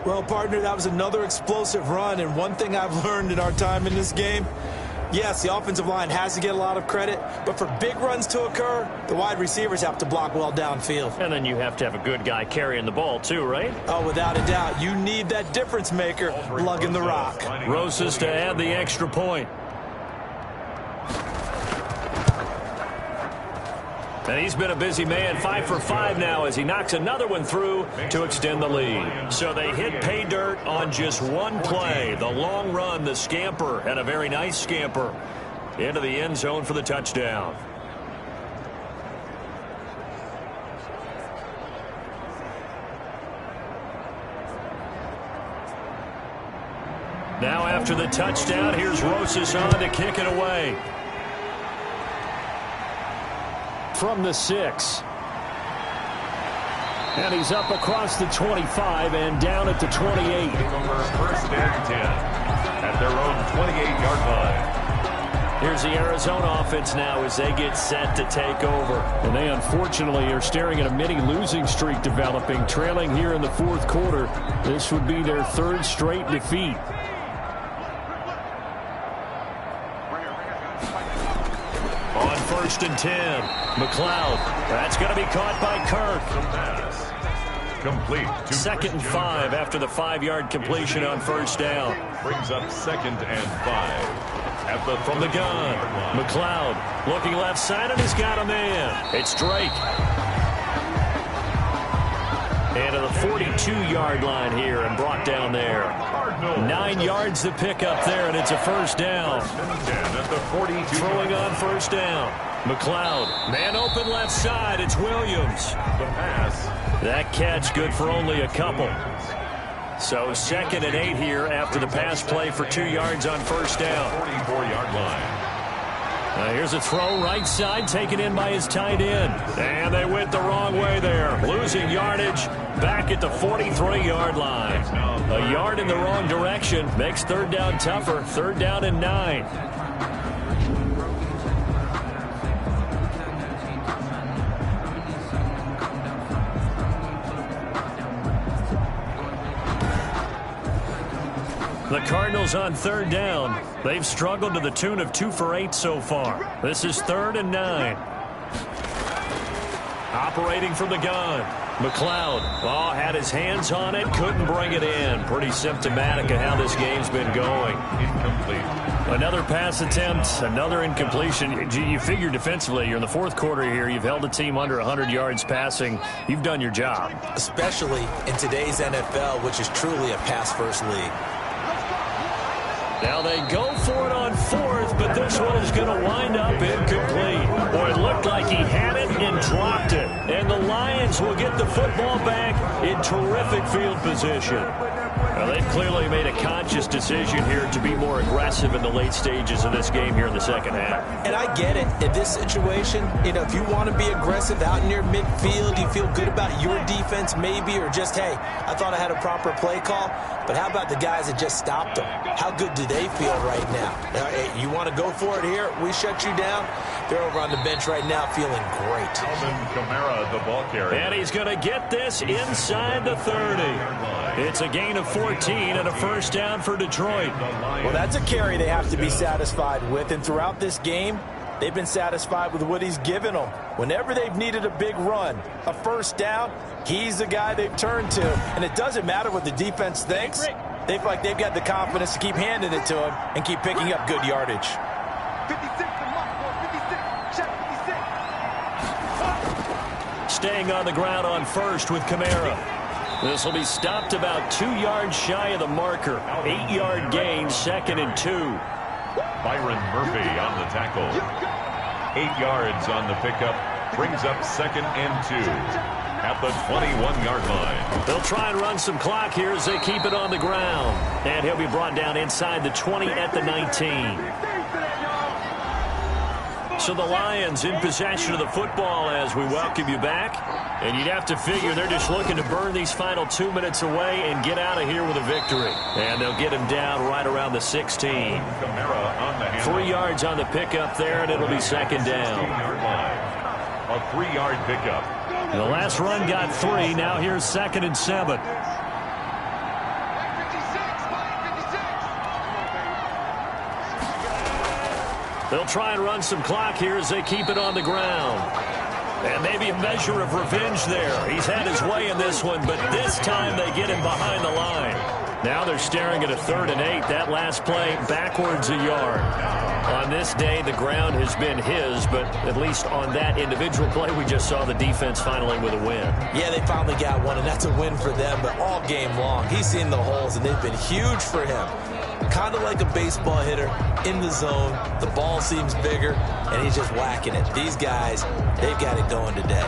Well, partner, that was another explosive run. And one thing I've learned in our time in this game, yes, the offensive line has to get a lot of credit, but for big runs to occur, the wide receivers have to block well downfield. And then you have to have a good guy carrying the ball too, right? Oh, without a doubt. You need that difference maker lugging the rock. Rosas to add the extra point. And he's been a busy man, 5 for 5 now as he knocks another one through to extend the lead. So they hit pay dirt on just one play. The long run, the scamper, and a very nice scamper into the end zone for the touchdown. Now after the touchdown, here's Rosas on to kick it away. From the 6. And he's up across the 25 and down at the 28. 1st and 10 at their own 28-yard line. Here's the Arizona offense now as they get set to take over. And they unfortunately are staring at a mini losing streak developing, trailing here in the fourth quarter. This would be their 3rd straight defeat. On 1st and 10, McLeod. That's going to be caught by Kirk. Complete. 2nd and 5 after the 5-yard completion on 1st down. Brings up 2nd and 5. From the gun, McLeod looking left side, and he's got a man. It's Drake. And to the 42-yard line here and brought down there. 9 yards to pick up there, and it's a 1st down. Throwing on 1st down. McLeod, man open left side. It's Williams. The pass. That catch good for only a couple. So 2nd and 8 here after the pass play for 2 yards on 1st down. 44-yard line. Now here's a throw right side taken in by his tight end. And they went the wrong way there. Losing yardage back at the 43-yard line. A yard in the wrong direction makes 3rd down tougher. 3rd down and 9. The Cardinals on 3rd down. They've struggled to the tune of 2 for 8 so far. This is 3rd and 9. Operating from the gun. McLeod, had his hands on it, couldn't bring it in. Pretty symptomatic of how this game's been going. Incomplete. Another pass attempt, another incompletion. You figure defensively, you're in the fourth quarter here. You've held a team under 100 yards passing. You've done your job. Especially in today's NFL, which is truly a pass-first league. Now they go for it on fourth, but this one is going to wind up incomplete. Boy, it looked like he had it and dropped it. And the Lions will get the football back in terrific field position. Now, they've clearly made a conscious decision here to be more aggressive in the late stages of this game here in the second half. And I get it. In this situation, if you want to be aggressive out near midfield, you feel good about your defense maybe, or just, hey, I thought I had a proper play call. But how about the guys that just stopped them? How good do they feel right now? Hey, you want to go for it here? We shut you down? They're over on the bench right now feeling great. Alvin Kamara, the ball carrier. And he's going to get this inside the 30. It's a gain of 14 and a first down for Detroit. Well, that's a carry they have to be satisfied with. And throughout this game, they've been satisfied with what he's given them. Whenever they've needed a big run, a first down, he's the guy they've turned to. And it doesn't matter what the defense thinks. They feel like they've got the confidence to keep handing it to him and keep picking up good yardage. 56. Staying on the ground on first with Kamara. This will be stopped about 2 yards shy of the marker. 8-yard gain, 2nd and 2. Byron Murphy on the tackle. 8 yards on the pickup. Brings up 2nd and 2 at the 21-yard line. They'll try and run some clock here as they keep it on the ground. And he'll be brought down inside the 20 at the 19. So the Lions in possession of the football as we welcome you back. And you'd have to figure they're just looking to burn these final 2 minutes away and get out of here with a victory. And they'll get him down right around the 16. 3 yards on the pickup there, and it'll be 2nd down. A 3-yard pickup. The last run got 3. Now here's 2nd and 7. They'll try and run some clock here as they keep it on the ground. And maybe a measure of revenge there. He's had his way in this one, but this time they get him behind the line. Now they're staring at a 3rd and 8. That last play backwards a yard. On this day, the ground has been his, but at least on that individual play, we just saw the defense finally with a win. Yeah, they finally got one, and that's a win for them, but all game long, he's seen the holes, and they've been huge for him. Kind of like a baseball hitter in the zone. The ball seems bigger, and he's just whacking it. These guys, they've got it going today.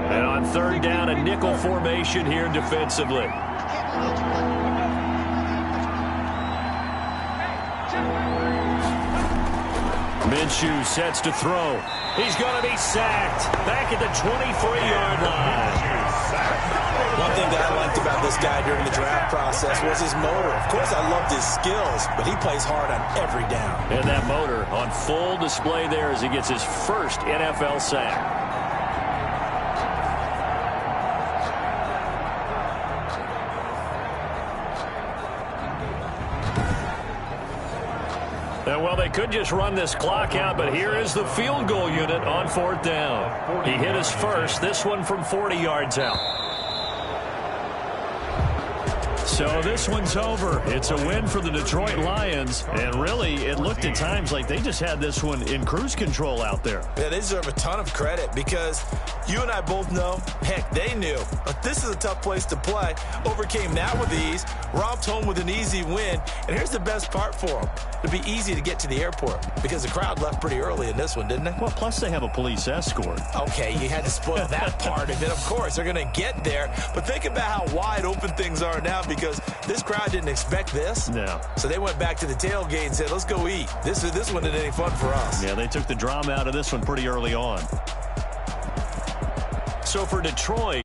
And on 3rd down, a nickel formation here defensively. Minshew sets to throw. He's going to be sacked back at the 23-yard line. One thing that I liked about this guy during the draft process was his motor. Of course, I loved his skills, but he plays hard on every down. And that motor on full display there as he gets his first NFL sack. Well, they could just run this clock out, but here is the field goal unit on 4th down. He hit his first, this one from 40 yards out. So this one's over. It's a win for the Detroit Lions. And really, it looked at times like they just had this one in cruise control out there. Yeah, they deserve a ton of credit because you and I both know, heck, they knew. But this is a tough place to play. Overcame that with ease, romped home with an easy win. And here's the best part for them. It'd be easy to get to the airport because the crowd left pretty early in this one, didn't they? Well, plus they have a police escort. Okay, you had to spoil that part. And then, of course, they're going to get there. But think about how wide open things are now because this crowd didn't expect this. No. So they went back to the tailgate and said, let's go eat. This one isn't any fun for us. Yeah, they took the drama out of this one pretty early on. So for Detroit,